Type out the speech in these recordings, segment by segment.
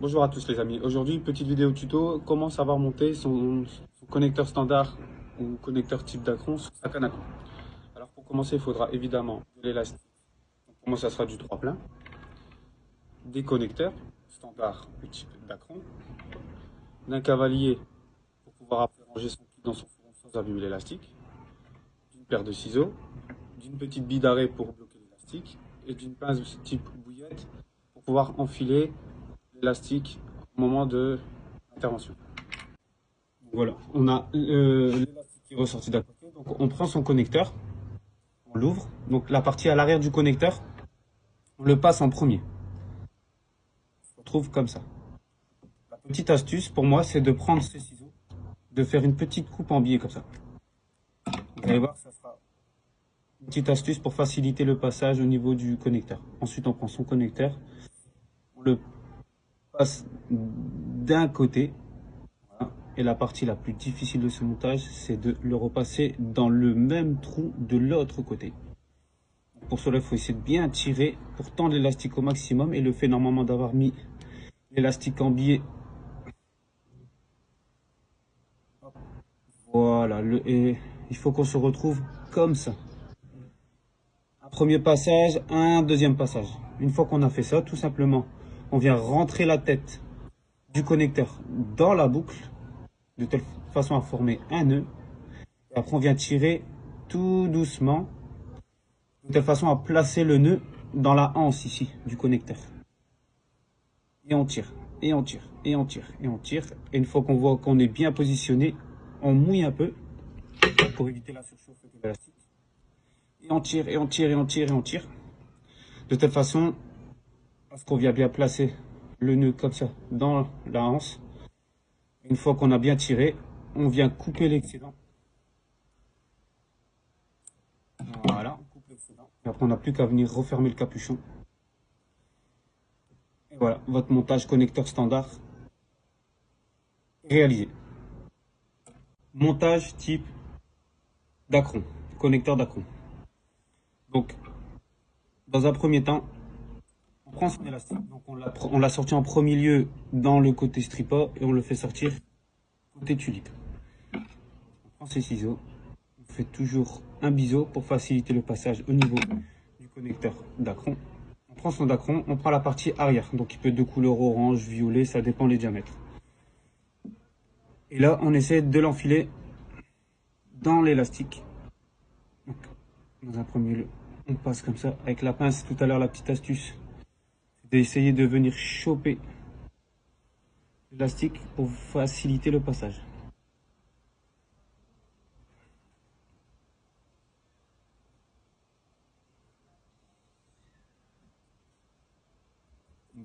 Bonjour à tous les amis. Aujourd'hui, petite vidéo tuto, comment savoir monter son connecteur standard ou connecteur type Dacron sur sa canne à coudre. Alors pour commencer, il faudra évidemment de l'élastique. Pour moi, ça sera du 3 plein, des connecteurs standard ou type Dacron, d'un cavalier pour pouvoir après ranger son kit dans son fourreau sans abîmer l'élastique, d'une paire de ciseaux, d'une petite bille d'arrêt pour bloquer l'élastique et d'une pince type bouillette pour pouvoir enfiler l'élastique au moment de l'intervention. Voilà, on a l'élastique qui est ressorti d'à côté. Donc on prend son connecteur, on l'ouvre. Donc la partie à l'arrière du connecteur, on le passe en premier. On se retrouve comme ça. La petite astuce pour moi, c'est de prendre ces ciseaux, de faire une petite coupe en biais comme ça. Vous allez voir, ça sera une petite astuce pour faciliter le passage au niveau du connecteur. Ensuite, on prend son connecteur, on le passe d'un côté. Et la partie la plus difficile de ce montage, c'est de le repasser dans le même trou de l'autre côté. Pour cela, il faut essayer de bien tirer pour tendre l'élastique au maximum. Et le fait normalement d'avoir mis l'élastique en biais. Voilà, et il faut qu'on se retrouve comme ça. Un premier passage, un deuxième passage. Une fois qu'on a fait ça, tout simplement, on vient rentrer la tête du connecteur dans la boucle, de telle façon à former un nœud. Et après, on vient tirer tout doucement, de telle façon à placer le nœud dans la anse ici du connecteur. Et on tire, et on tire, et on tire, et on tire. Et une fois qu'on voit qu'on est bien positionné, on mouille un peu pour éviter la surchauffe de l'élastique. Et on tire, et on tire, et on tire, et on tire. De telle façon à ce qu'on vient bien placer le nœud comme ça dans la anse. Une fois qu'on a bien tiré, on vient couper l'excédent. Voilà, on coupe l'excédent. Et après, on n'a plus qu'à venir refermer le capuchon. Et voilà, votre montage connecteur standard est réalisé. Montage type Dacron, connecteur Dacron. Donc, dans un premier temps, on prend son élastique. Donc, on l'a sorti en premier lieu dans le côté stripa et on le fait sortir côté tulipe. On prend ses ciseaux. On fait toujours un biseau pour faciliter le passage au niveau du connecteur Dacron. On prend son Dacron, on prend la partie arrière. Donc, il peut être de couleur orange, violet, ça dépend les diamètres. Et là, on essaie de l'enfiler dans l'élastique. Dans un premier lieu, on passe comme ça avec la pince. Tout à l'heure, la petite astuce, c'est d'essayer de venir choper l'élastique pour faciliter le passage.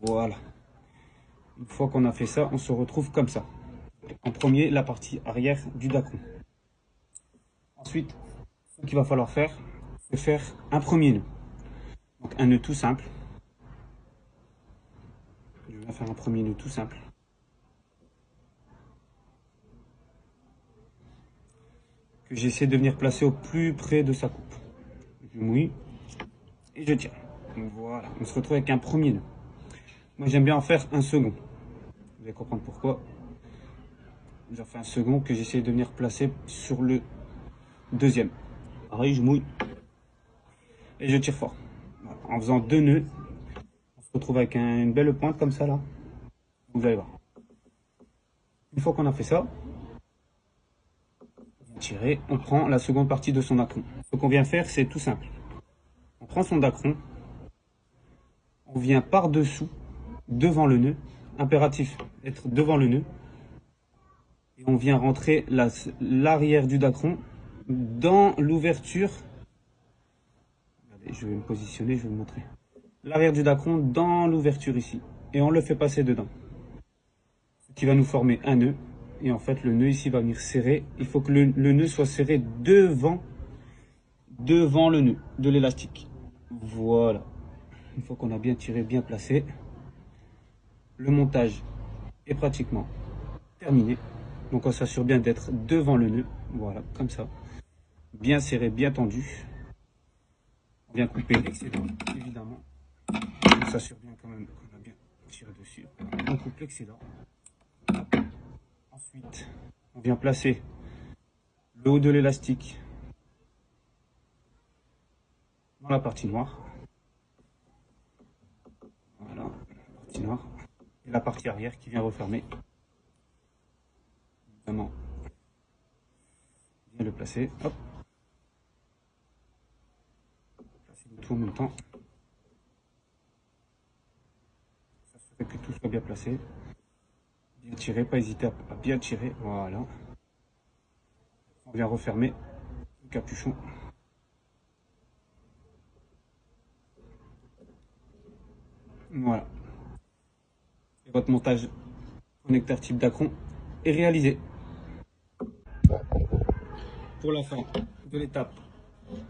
Voilà. Une fois qu'on a fait ça, on se retrouve comme ça. En premier, la partie arrière du Dacron. Ensuite, ce qu'il va falloir faire, c'est faire un premier nœud. Donc un nœud tout simple. Je vais faire un premier nœud tout simple. Que j'essaie de venir placer au plus près de sa coupe. Je mouille et je tire. Voilà, on se retrouve avec un premier nœud. Moi j'aime bien en faire un second. Vous allez comprendre pourquoi. J'en fais un second que j'essaie de venir placer sur le deuxième. Pareil, je mouille et je tire fort. Voilà. En faisant deux nœuds, on se retrouve avec une belle pointe comme ça là. Vous allez voir. Une fois qu'on a fait ça, on tire, on prend la seconde partie de son dacron. Ce qu'on vient faire, c'est tout simple. On prend son dacron, on vient par-dessous, devant le nœud, impératif être devant le nœud, et on vient rentrer l'arrière du dacron dans l'ouverture. Regardez, je vais me positionner, je vais vous montrer. L'arrière du dacron dans l'ouverture ici, et on le fait passer dedans. Ce qui va nous former un nœud, et en fait le nœud ici va venir serrer. Il faut que le nœud soit serré devant le nœud de l'élastique. Voilà. Une fois qu'on a bien tiré, bien placé, le montage est pratiquement terminé. Donc on s'assure bien d'être devant le nœud. Voilà, comme ça. Bien serré, bien tendu. On vient couper l'excédent, évidemment. On s'assure bien quand même qu'on a bien tirer dessus, on coupe l'excédent. Ensuite, on vient placer le haut de l'élastique dans la partie noire. Voilà, la partie noire. Et la partie arrière qui vient refermer. Évidemment, bien le placer. Hop. Placer le tout en même temps. S'assurer que tout soit bien placé. Bien tirer, pas hésiter à bien tirer. Voilà. On vient refermer le capuchon. Voilà. Et votre montage connecteur type Dacron est réalisé. Pour la fin de l'étape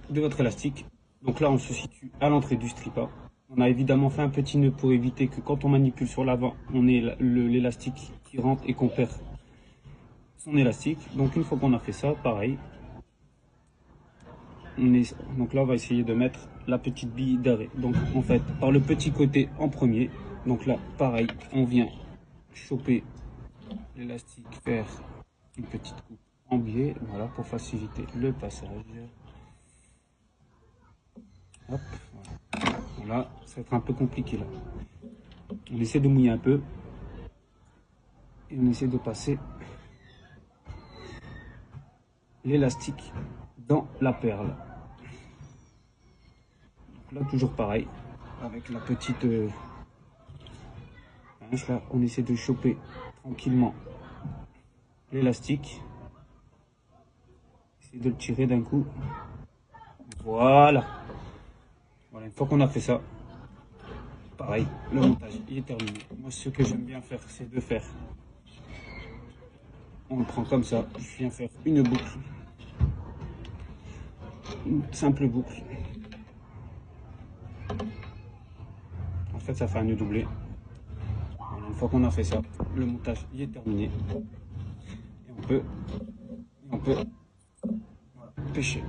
de votre élastique, donc là on se situe à l'entrée du stripper. On a évidemment fait un petit nœud pour éviter que quand on manipule sur l'avant, on ait l'élastique qui rentre et qu'on perd son élastique. Donc une fois qu'on a fait ça, pareil. Donc là on va essayer de mettre la petite bille d'arrêt. Donc en fait par le petit côté en premier. Donc là pareil, on vient choper l'élastique, faire une petite coupe en biais, voilà, pour faciliter le passage. Hop, voilà, ça va être un peu compliqué là. On essaie de mouiller un peu et on essaie de passer l'élastique dans la perle. Donc là toujours pareil, avec la petite pince là, on essaie de choper tranquillement l'élastique, essayer de le tirer d'un coup. Voilà. Voilà, une fois qu'on a fait ça, pareil, le montage il est terminé. Moi ce que j'aime bien faire, c'est de faire, on le prend comme ça, je viens faire une boucle, une simple boucle. En fait ça fait un nœud doublé. Voilà, une fois qu'on a fait ça, le montage il est terminé. Et on peut voilà, pêcher.